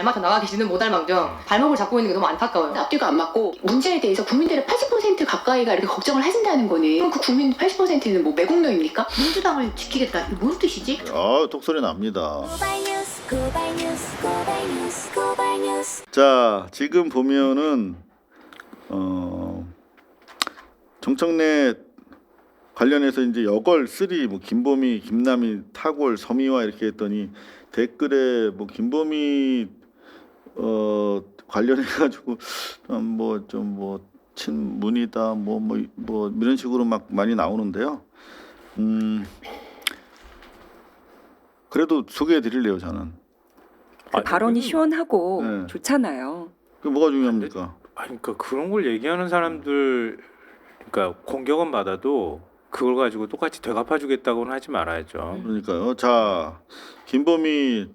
발맡에 나가 계시는 못할망정 발목을 잡고 있는 게 너무 안타까워요. 앞뒤가 안 맞고 문제에 대해서 국민들의 80% 가까이가 이렇게 걱정을 하신다는 거는 그럼 그 국민 80%는 뭐 매국노입니까? 민주당을 지키겠다. 이게 뭔 뜻이지? 독소리 납니다. 자, 지금 보면은 정청래 관련해서 이제 여걸 3, 뭐 김보미, 김남희, 탁월, 서미화 이렇게 했더니 댓글에 뭐 김보미 관련해 가지고 뭐 좀 뭐 친문이다 뭐 이런 식으로 막 많이 나오는데요. 그래도 소개해 드릴래요, 저는. 그 발언이 시원하고 네. 좋잖아요. 그게 뭐가 중요합니까? 아니 그러니까 그런 걸 얘기하는 사람들 그러니까 공격은 받아도 그걸 가지고 똑같이 되갚아주겠다고는 하지 말아야죠. 그러니까요. 자, 김보미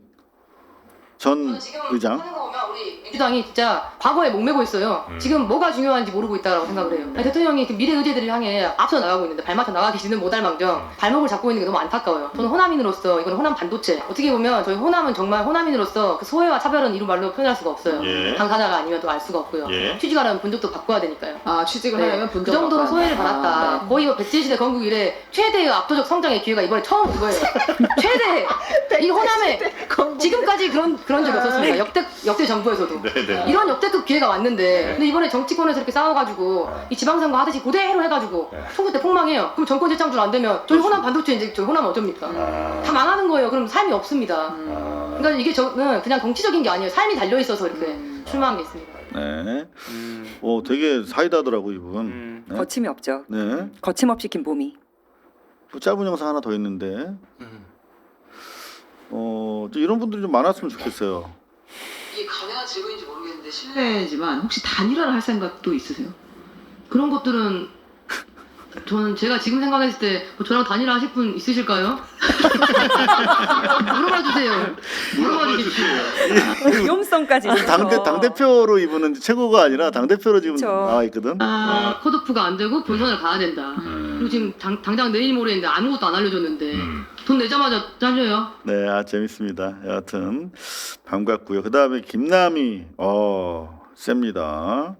전 의장. 하는 거 보면 우리 민주당이 진짜 과거에 목매고 있어요. 지금 뭐가 중요한지 모르고 있다고 생각을 해요. 아니, 대통령이 그 미래 의제들을 향해 앞서 나가고 있는데 발맡에 나가 계시는 못할망정 발목을 잡고 있는 게 너무 안타까워요. 저는 호남인으로서 이건 호남 반도체. 어떻게 보면 저희 호남은 정말 호남인으로서 그 소외와 차별은 이루 말로 표현할 수가 없어요. 예. 당사자가 아니면 또 알 수가 없고요. 예. 취직하라면 본적도 바꿔야 되니까요. 아 취직을 네. 하려면 그 본적 정도로 소외를 바꿔야 한다. 받았다. 네. 거의 뭐 백제시대 건국 이래 최대의 압도적 성장의 기회가 이번에 처음 온 거예요. 최대. 이 호남에 지금까지 그런 적이 없었습니다. 역대 정부에서도 이런 역대급 기회가 왔는데 근데 이번에 정치권에서 이렇게 싸워가지고 이 지방선거 하듯이 그대로 해가지고 총선 때 폭망해요. 그럼 정권 재창출 안 되면 저희 호남 반도체 이제 저희 호남은 어쩝니까? 다 망하는 거예요. 그럼 삶이 없습니다. 그러니까 이게 저는 그냥 정치적인 게 아니에요. 삶이 달려 있어서 이렇게 출마한 게 있습니다. 네. 되게 사이다더라고 이분. 네. 거침이 없죠. 네. 거침없이 김보미. 또 짧은 영상 하나 더 있는데. 좀 이런 분들이 좀 많았으면 좋겠어요. 이게 가능한 질문인지 모르겠는데 실례지만 혹시 단일화를 할 생각도 있으세요? 그런 것들은 저는 제가 지금 생각했을 때 저랑 단일화 하실 분 있으실까요? 물어봐 주세요. 물어봐 주십시오. 위험성까지 있어서. 당대표로 이분은 최고가 아니라 당대표로 지금 그쵸. 나와 있거든. 컷오프가 안 되고 본선을 가야 된다. 그리고 지금 당장 내일 모레인데 아무것도 안 알려줬는데 돈 내자마자 잘려요. 네, 재밌습니다. 여하튼 반갑고요. 그다음에 김남희 셉니다.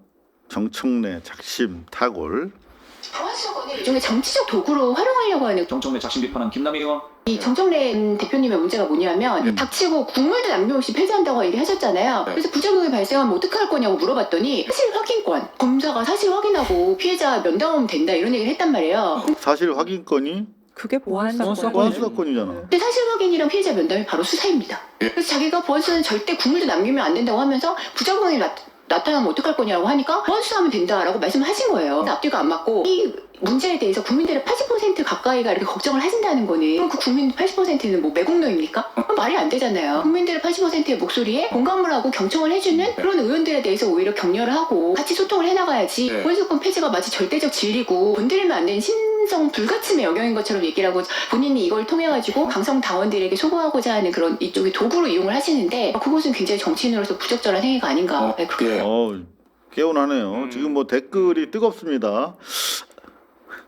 정청래, 작심, 탁월. 보안수사권을 일종의 정치적 도구로 활용하려고 하는 정청래 작심 비판한 김남희 의원. 이 정청래 대표님의 문제가 뭐냐면 닥치고 국물도 남김없이 폐지한다고 얘기하셨잖아요. 그래서 부작용이 발생하면 어떡할 거냐고 물어봤더니 사실 확인권, 검사가 사실 확인하고 피해자 면담하면 된다 이런 얘기를 했단 말이에요. 사실 확인권이 그게 보안사건. 보안수사권이잖아. 근데 사실 확인이랑 피해자 면담이 바로 수사입니다. 그래서 자기가 보안수사는 절대 국물도 남기면 안 된다고 하면서 부작용이 나타나면 어떡할 거냐고 하니까 보안수사하면 된다라고 말씀을 하신 거예요. 근데 앞뒤가 안 맞고 이 문제에 대해서 국민들의 80% 가까이가 이렇게 걱정을 하신다는 거는 그럼 그 국민 80%는 뭐 매국노입니까? 그럼 말이 안 되잖아요. 국민들의 80%의 목소리에 공감을 하고 경청을 해주는 그런 의원들에 대해서 오히려 격려를 하고 같이 소통을 해나가야지 보안수사권 폐지가 마치 절대적 진리고 건드리면 안 되는 신성 불가침의 영역인 것처럼 얘기를 하고 본인이 이걸 통해 가지고 강성 당원들에게 소구하고자 하는 그런 이쪽의 도구로 이용을 하시는데 그것은 굉장히 정치인으로서 부적절한 행위가 아닌가. 네, 그렇게 개운하네요. 지금 뭐 댓글이 뜨겁습니다.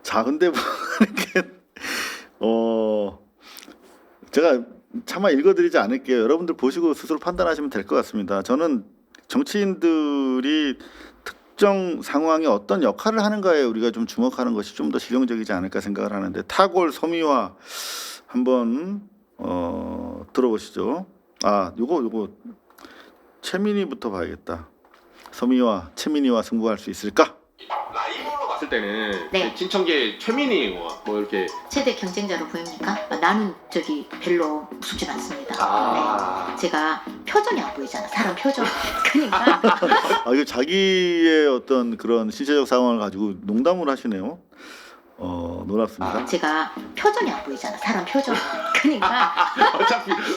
자, 근데 이렇게 제가 차마 읽어드리지 않을게요. 여러분들 보시고 스스로 판단하시면 될 것 같습니다. 저는 정치인들이 특정 상황에 어떤 역할을 하는가에 우리가 좀 주목하는 것이 좀 더 실용적이지 않을까 생각을 하는데 탁월, 서미화 한번 들어보시죠. 요거 최민희부터 봐야겠다. 서미화, 최민희와 승부할 수 있을까? 라이브로 봤을 때는 네. 친청계 최민희 의원 뭐 이렇게 최대 경쟁자로 보입니까? 나는 별로 무섭진 않습니다. 네. 제가 표정이 안 보이잖아. 사람 표정. 그러니까 이거 자기의 어떤 그런 신체적 상황을 가지고 농담을 하시네요. 놀랍습니다. 제가 표정이 안 보이잖아. 사람 표정. 그러니까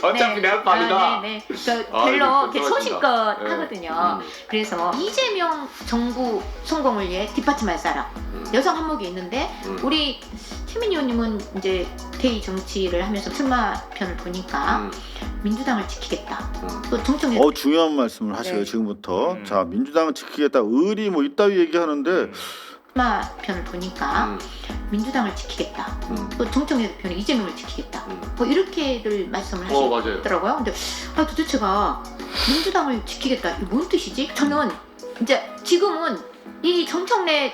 어차피 내 할 바니다. 네. 그러니까 아, 별로 이거 이렇게 걱정하신다. 소신껏 네. 하거든요. 그래서 이재명 정부 성공을 위해 뒷받침할 사람 여성 한목이 있는데 우리 최민희 의원님은 이제 대의 정치를 하면서 출마편을 보니까 민주당을 지키겠다. 또 정청래 중요한 말씀을 하셔요. 네. 지금부터. 자, 민주당을 지키겠다. 의리 뭐 이따위 얘기하는데 출마 편을 보니까 민주당을 지키겠다. 또 정청래 대표는 이재명을 지키겠다. 뭐 이렇게들 말씀을 맞아요. 하시더라고요. 근데 도대체가 민주당을 지키겠다. 이게 뭔 뜻이지? 저는 이제 지금은 이 정청래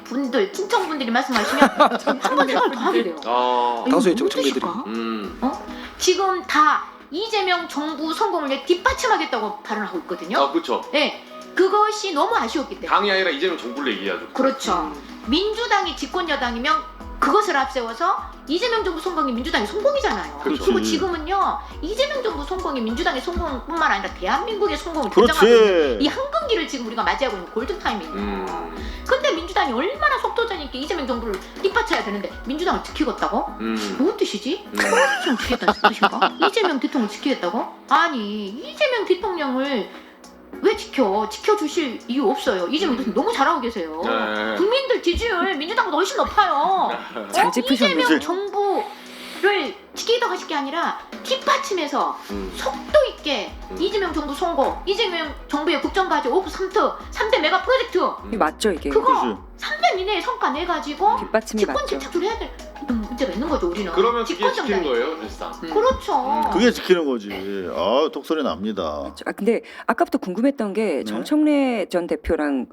분들, 친청분들이 말씀하시면 한 번 생각을 더 하게 돼요. 아, 이거 다수의 뭔 정청래들이. 뜻일까? 지금 다 이재명 정부 성공을 위해 뒷받침하겠다고 발언하고 있거든요. 아, 그렇죠. 네, 그것이 너무 아쉬웠기 때문에. 당이 아니라 이재명 정부를 얘기하죠. 그렇죠. 민주당이 집권 여당이면 그것을 앞세워서 이재명 정부 성공이 민주당의 성공이잖아요. 그렇죠. 그리고 지금은요, 이재명 정부 성공이 민주당의 성공뿐만 아니라 대한민국의 성공을 그렇지. 결정하고 있는 이 한강기를 지금 우리가 맞이하고 있는 골든 타임이에요. 근데 민주당이 얼마나 속도전 있게 이재명 정부를 뒷받쳐야 되는데 민주당을 지키겠다고? 무슨 뜻이지? 지금 지키겠다는 뜻인가? 이재명 대통령을 지키겠다고? 아니, 이재명 대통령을 왜 지켜주실 이유 없어요. 이재명 대통령 너무 잘하고 계세요. 네. 국민들 지지율 민주당보다 훨씬 높아요. 잘 짚으셨네. 이재명 정부를 지키겠다고 하실 게 아니라 뒷받침해서 속도 있게 이재명 정부 선거, 이재명 정부의 국정과제 5구 3대 메가 프로젝트 이게 맞죠 이게? 그거 그치. 3년 이내에 성과 내가지고 뒷받침이 집권 맞죠. 집착을 해야 될 문제가 있는 거죠 우리는. 그러면 그게 집권 지키는 정당이. 거예요, 사실상. 그렇죠. 그게 지키는 거지. 아, 독소리 납니다. 근데 아까부터 궁금했던 게 네. 정청래 전 대표랑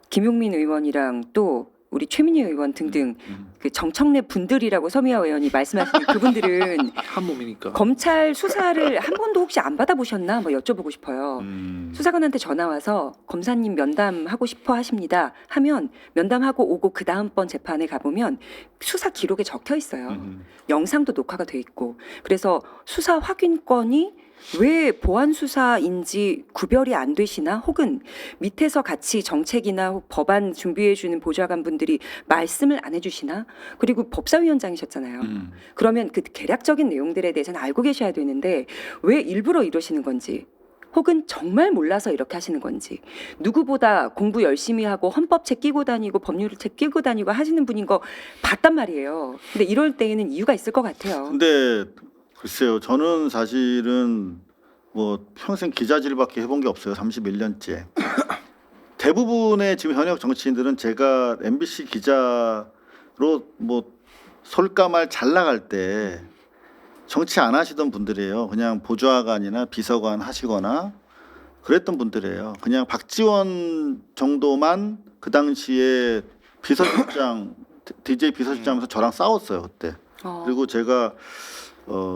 김용민 의원이랑 또 우리 최민희 의원 등등 그 정청래 분들이라고 서미아 의원이 말씀하시는 그분들은 한 몸이니까. 검찰 수사를 한 번도 혹시 안 받아보셨나 뭐 여쭤보고 싶어요. 수사관한테 전화 와서 검사님 면담하고 싶어 하십니다 하면 면담하고 오고 그 다음번 재판에 가보면 수사 기록에 적혀 있어요. 영상도 녹화가 돼 있고. 그래서 수사 확인권이 왜 보안 수사인지 구별이 안 되시나 혹은 밑에서 같이 정책이나 법안 준비해주는 보좌관분들이 말씀을 안 해주시나 그리고 법사위원장이셨잖아요. 그러면 그 개략적인 내용들에 대해서는 알고 계셔야 되는데 왜 일부러 이러시는 건지 혹은 정말 몰라서 이렇게 하시는 건지 누구보다 공부 열심히 하고 헌법책 끼고 다니고 법률책 끼고 다니고 하시는 분인 거 봤단 말이에요. 근데 이럴 때에는 이유가 있을 것 같아요. 근데 글쎄요, 저는 사실은 뭐 평생 기자질밖에 해본 게 없어요. 31년째. 대부분의 지금 현역 정치인들은 제가 MBC 기자로 뭐 솔까말 잘 나갈 때 정치 안 하시던 분들이에요. 그냥 보좌관이나 비서관 하시거나 그랬던 분들이에요. 그냥 박지원 정도만 그 당시에 비서실장, DJ 비서실장에서 저랑 싸웠어요 그때. 그리고 제가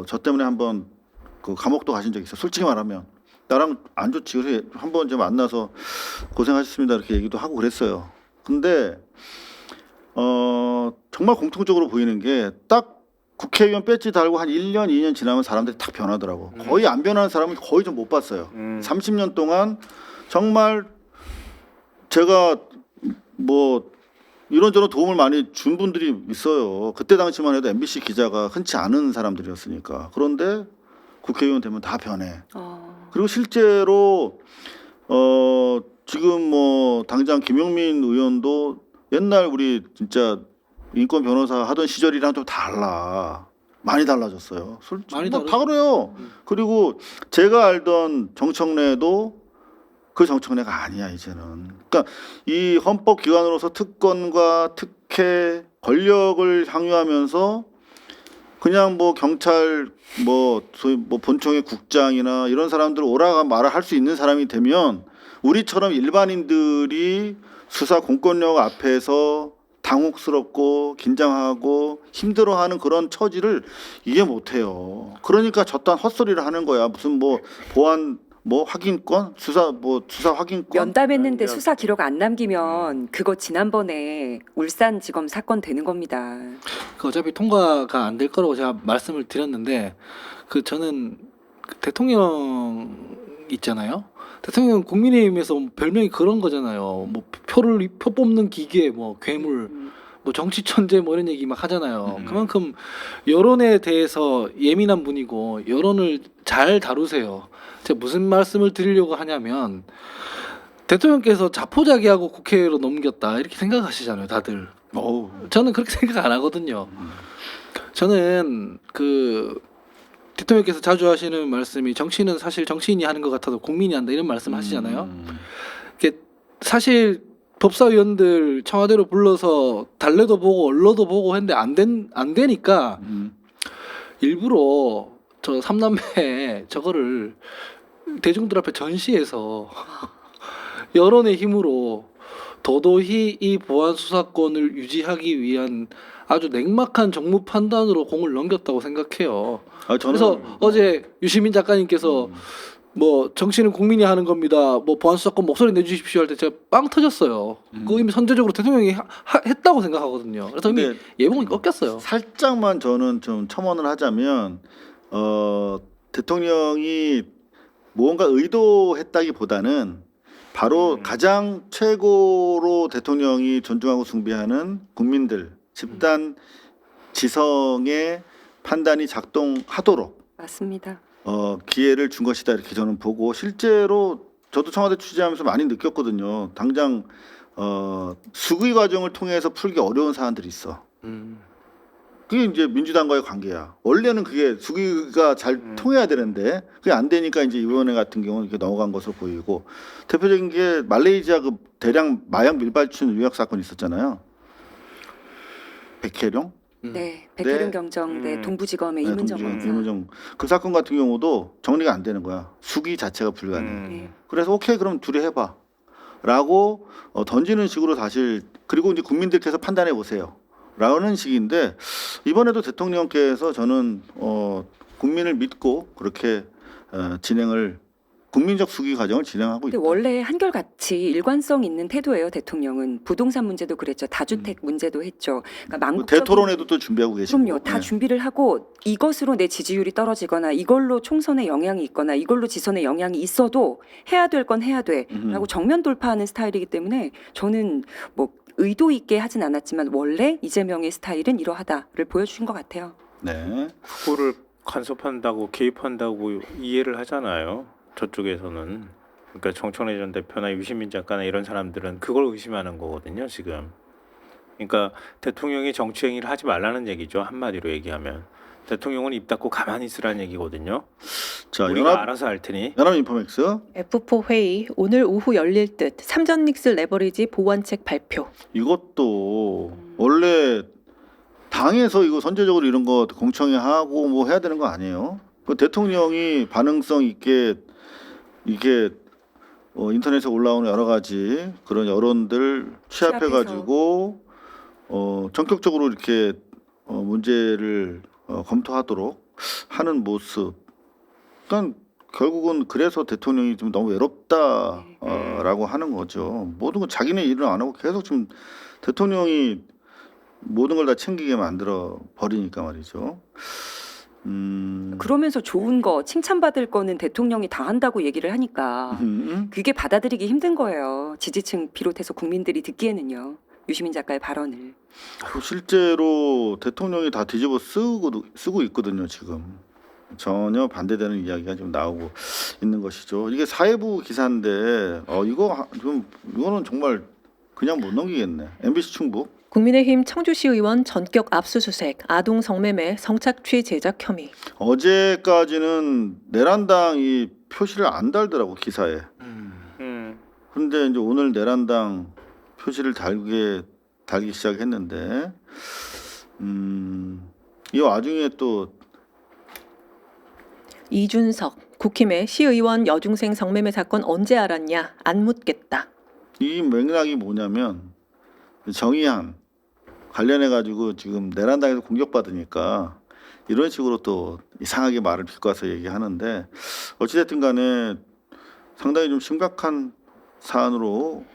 저 때문에 한번 그 감옥도 가신 적이 있어요. 솔직히 말하면 나랑 안 좋지. 그래서 한번 이제 만나서 고생하셨습니다 이렇게 얘기도 하고 그랬어요. 근데 정말 공통적으로 보이는 게 딱 국회의원 배지 달고 한 1년, 2년 지나면 사람들이 딱 변하더라고. 거의 안 변하는 사람은 거의 좀 못 봤어요. 30년 동안 정말 제가 뭐 이런저런 도움을 많이 준 분들이 있어요. 그때 당시만 해도 MBC 기자가 흔치 않은 사람들이었으니까. 그런데 국회의원 되면 다 변해. 그리고 실제로 지금 뭐 당장 김용민 의원도 옛날 우리 진짜 인권 변호사 하던 시절이랑 좀 달라. 많이 달라졌어요. 많이 뭐 다 그래요. 그리고 제가 알던 정청래도 그 정청래가 아니야 이제는. 그러니까 이 헌법기관으로서 특권과 특혜, 권력을 향유하면서 그냥 뭐 경찰 뭐 소위 뭐 본청의 국장이나 이런 사람들 오라가 말을 할 수 있는 사람이 되면 우리처럼 일반인들이 수사 공권력 앞에서 당혹스럽고 긴장하고 힘들어하는 그런 처지를 이해 못해요. 그러니까 저딴 헛소리를 하는 거야. 무슨 뭐 보안 뭐 확인권, 수사 확인권. 면담했는데 수사 기록 안 남기면 그거 지난번에 울산지검 사건 되는 겁니다. 그 어차피 통과가 안 될 거라고 제가 말씀을 드렸는데 그 저는 그 대통령 있잖아요. 대통령 국민의힘에서 별명이 그런 거잖아요. 뭐 표 뽑는 기계, 뭐 괴물, 뭐 정치 천재 뭐 이런 얘기 막 하잖아요. 그만큼 여론에 대해서 예민한 분이고 여론을 잘 다루세요. 제가 무슨 말씀을 드리려고 하냐면 대통령께서 자포자기하고 국회로 넘겼다 이렇게 생각하시잖아요, 다들. 저는 그렇게 생각 안 하거든요. 저는 그 대통령께서 자주 하시는 말씀이 정치는 사실 정치인이 하는 것 같아도 국민이 한다 이런 말씀 하시잖아요. 이게 사실 법사위원들 청와대로 불러서 달래도 보고 언러도 보고 했는데 안 되니까 일부러 저 삼남매 저거를 대중들 앞에 전시해서 여론의 힘으로 도도히 이 보안 수사권을 유지하기 위한 아주 냉막한 정무 판단으로 공을 넘겼다고 생각해요. 그래서 어제 유시민 작가님께서 뭐 정치는 국민이 하는 겁니다. 뭐 보안 수사권 목소리 내주십시오 할 때 제가 빵 터졌어요. 그거 이미 선제적으로 대통령이 했다고 생각하거든요. 그래서 이미 예봉이 꺾였어요. 살짝만 저는 좀 첨언을 하자면 대통령이 무언가 의도했다기보다는 바로 가장 최고로 대통령이 존중하고 숭배하는 국민들 집단 지성의 판단이 작동하도록 맞습니다. 기회를 준 것이다 이렇게 저는 보고 실제로 저도 청와대 취재하면서 많이 느꼈거든요. 당장 수기 과정을 통해서 풀기 어려운 사안들이 있어. 그게 이제 민주당과의 관계야. 원래는 그게 수기가 잘 통해야 되는데 그게 안 되니까 이제 이 위원회 같은 경우는 이렇게 넘어간 것으로 보이고 대표적인 게 말레이시아 그 대량 마약 밀발춘 유약 사건이 있었잖아요. 백혜령? 네, 백혜령 경정대 동부지검의 이문정 검사. 이문정 그 사건 같은 경우도 정리가 안 되는 거야. 수기 자체가 불가능해. 그래서 오케이 그럼 둘이 해봐라고 던지는 식으로 사실 그리고 이제 국민들께서 판단해 보세요. 라는 식인데 이번에도 대통령께서 저는 국민을 믿고 그렇게 진행을 국민적 수기 과정을 진행하고 있다. 근데 원래 한결같이 일관성 있는 태도예요. 대통령은 부동산 문제도 그랬죠. 다주택 문제도 했죠. 그러니까 망국적인 대토론회도 또 준비하고 계시고. 그럼요. 다 준비를 하고 이것으로 내 지지율이 떨어지거나 이걸로 총선에 영향이 있거나 이걸로 지선에 영향이 있어도 해야 될 건 해야 돼라고 정면 돌파하는 스타일이기 때문에 저는 뭐 의도 있게 하진 않았지만 원래 이재명의 스타일은 이러하다를 보여주신 것 같아요. 네. 그거를 간섭한다고 개입한다고 이해를 하잖아요. 저쪽에서는. 그러니까 정청래 전 대표나 유시민 작가나 이런 사람들은 그걸 의심하는 거거든요. 지금. 그러니까 대통령이 정치 행위를 하지 말라는 얘기죠. 한마디로 얘기하면. 대통령은 입 닫고 가만히 있으라는 얘기거든요. 자, 우리가 알아서 할 테니. 연합인포맥스. F4 회의 오늘 오후 열릴 듯 삼전닉스 레버리지 보완책 발표. 이것도 원래 당에서 이거 선제적으로 이런 거 공청회 하고 뭐 해야 되는 거 아니에요? 그 대통령이 반응성 있게 이게 인터넷에 올라오는 여러 가지 그런 여론들 취합해가지고 전격적으로 이렇게 문제를 검토하도록 하는 모습. 그러니까 결국은 그래서 대통령이 좀 너무 외롭다라고 하는 거죠. 모든 거 자기네 일을 안 하고 계속 지금 대통령이 모든 걸 다 챙기게 만들어 버리니까 말이죠. 그러면서 좋은 거 칭찬받을 거는 대통령이 다 한다고 얘기를 하니까 그게 받아들이기 힘든 거예요. 지지층 비롯해서 국민들이 듣기에는요. 유시민 작가의 발언을. 실제로 대통령이 다 뒤집어 쓰고 있거든요. 지금 전혀 반대되는 이야기가 좀 나오고 있는 것이죠. 이게 사회부 기사인데 이거는 정말 그냥 못 넘기겠네. MBC 충북. 국민의힘 청주시 의원 전격 압수수색, 아동 성매매, 성착취 제작 혐의. 어제까지는 내란당 이 표시를 안 달더라고 기사에. 그런데 이제 오늘 내란당 표시를 달기 시작했는데 이 와중에 또 이준석 국힘의 시의원 여중생 성매매 사건 언제 알았냐 안 묻겠다. 이 맥락이 뭐냐면 정의한 관련해 가지고 지금 내란당에서 공격받으니까 이런 식으로 또 이상하게 말을 비꼬아서 얘기하는데 어찌됐든 간에 상당히 좀 심각한 사안으로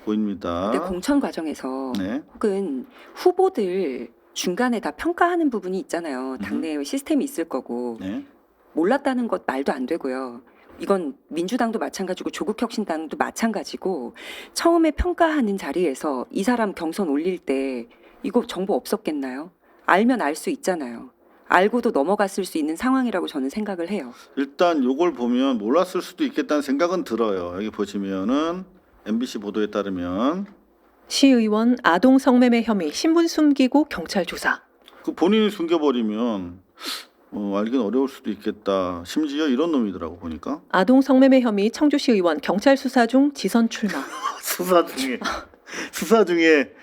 보입니다. 근데 공천 과정에서 네. 혹은 후보들 중간에 다 평가하는 부분이 있잖아요. 당내 시스템이 있을 거고 네. 몰랐다는 것 말도 안 되고요. 이건 민주당도 마찬가지고 조국혁신당도 마찬가지고 처음에 평가하는 자리에서 이 사람 경선 올릴 때 이거 정보 없었겠나요? 알면 알 수 있잖아요. 알고도 넘어갔을 수 있는 상황이라고 저는 생각을 해요. 일단 요걸 보면 몰랐을 수도 있겠다는 생각은 들어요. 여기 보시면은 MBC 보도에 따르면 시의원 아동 성매매 혐의 신분 숨기고 경찰 조사. 그 본인이 숨겨버리면 알긴 어려울 수도 있겠다. 심지어 이런 놈이더라고 보니까. 아동 성매매 혐의 청주시 의원 경찰 수사 중 지선 출마. 수사 중에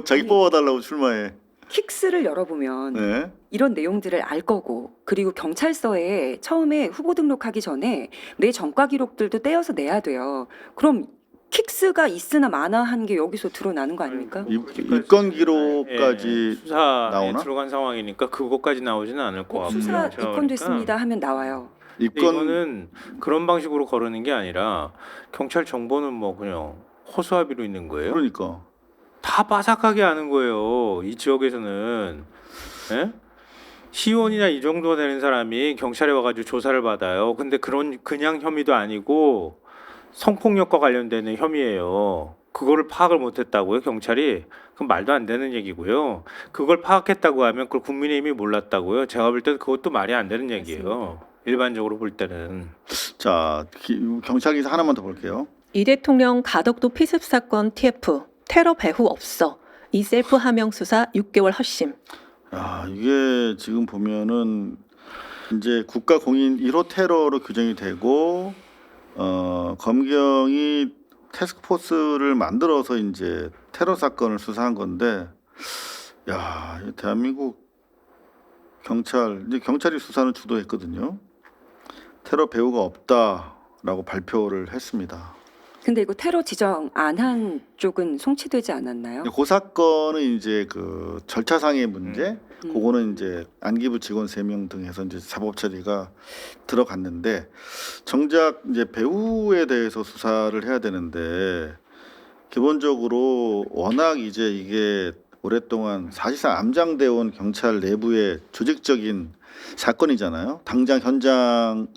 자기 뽑아달라고 출마해. 킥스를 열어보면 네. 이런 내용들을 알 거고, 그리고 경찰서에 처음에 후보 등록하기 전에 내 전과 기록들도 떼어서 내야 돼요. 그럼 킥스가 있으나 마나한 게 여기서 드러나는 거 아닙니까? 입건 기록까지 수사에 나오나? 들어간 상황이니까 그것까지 나오지는 않을 것 같고요. 수사 제가 입건됐습니다 보니까. 하면 나와요. 근데 입건 이거는 그런 방식으로 거르는 게 아니라 경찰 정보는 뭐 그냥 허수아비로 있는 거예요. 그러니까 다 빠삭하게 아는 거예요. 이 지역에서는. 예? 시의원이나 이 정도 되는 사람이 경찰에 와가지고 조사를 받아요. 근데 그냥 혐의도 아니고 성폭력과 관련되는 혐의예요. 그거를 파악을 못했다고요, 경찰이? 그럼 말도 안 되는 얘기고요. 그걸 파악했다고 하면 그걸 국민의힘이 몰랐다고요. 제가 볼 때는 그것도 말이 안 되는 얘기예요. 일반적으로 볼 때는. 자 경찰 기사 하나만 더 볼게요. 이 대통령 가덕도 피습 사건 TF 테러 배후 없어. 이 셀프 하명 수사 6개월 헛심. 야, 이게 지금 보면은 이제 국가 공인 1호 테러로 규정이 되고 검경이 태스크포스를 만들어서 이제 테러 사건을 수사한 건데, 야, 이 대한민국 경찰이 수사는 주도했거든요. 테러 배후가 없다라고 발표를 했습니다. 근데 이거 테러 지정 안 한 쪽은 송치되지 않았나요? 그 사건은 이제 그 절차상의 문제, 그거는 이제 안기부 직원 3명 등 해서 이제 사법 처리가 들어갔는데, 정작 이제 배후에 대해서 수사를 해야 되는데, 기본적으로 워낙 이제 이게 오랫동안 사실상 암장되어 온 경찰 내부의 조직적인 사건이잖아요. 당장 현장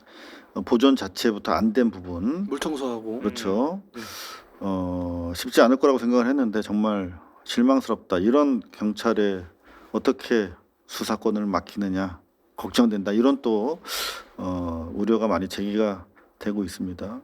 보존 자체부터 안 된 부분, 물 청소하고. 그렇죠. 쉽지 않을 거라고 생각을 했는데 정말 실망스럽다. 이런 경찰에 어떻게 수사권을 맡기느냐 걱정된다. 이런 또 우려가 많이 제기가 되고 있습니다.